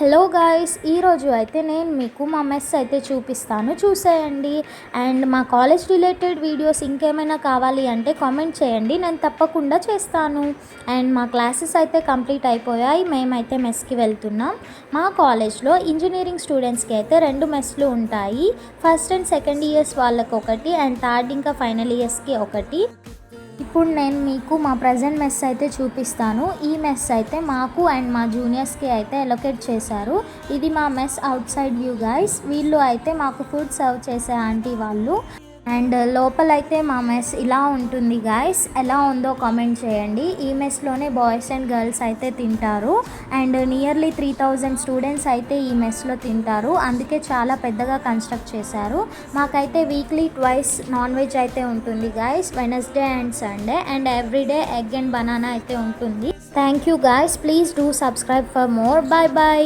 Hello guys, ఈరోజు అయితే నేను మీకు మా మెస్ అయితే చూపిస్తాను, చూసేయండి. అండ్ మా కాలేజ్ రిలేటెడ్ వీడియోస్ ఇంకేమైనా కావాలి అంటే కామెంట్ చేయండి, నేను తప్పకుండా చేస్తాను. అండ్ మా క్లాసెస్ అయితే కంప్లీట్ అయిపోయాయి, మేమైతే మెస్కి వెళ్తున్నాం. మా కాలేజ్లో ఇంజనీరింగ్ స్టూడెంట్స్కి అయితే 2 మెస్లు ఉంటాయి. ఫస్ట్ అండ్ సెకండ్ ఇయర్స్ వాళ్ళకి ఒకటి, అండ్ థర్డ్ ఇంకా ఫైనల్ ఇయర్స్కి ఒకటి. ఇప్పుడు నేను మీకు మా ప్రజెంట్ మెస్ అయితే చూపిస్తాను. ఈ మెస్ అయితే మాకు అండ్ మా జూనియర్స్కి అయితే అలొకేట్ చేశారు. ఇది మా mess out side view guys. వీళ్ళు అయితే మాకు ఫుడ్ సర్వ్ చేసే ఆంటీ వాళ్ళు. అండ్ లోపలైతే మా మెస్ ఇలా ఉంటుంది గాయస్. ఎలా ఉందో కామెంట్ చేయండి. ఈ మెస్లోనే బాయ్స్ అండ్ గర్ల్స్ అయితే తింటారు. అండ్ నియర్లీ 3000 స్టూడెంట్స్ అయితే ఈ మెస్లో తింటారు, అందుకే చాలా పెద్దగా కన్స్ట్రక్ట్ చేశారు. మాకైతే వీక్లీ ట్వైస్ నాన్ వెజ్ అయితే ఉంటుంది guys, Wednesday and Sunday. And everyday egg and banana అయితే ఉంటుంది. Thank you guys, please do subscribe for more. Bye bye.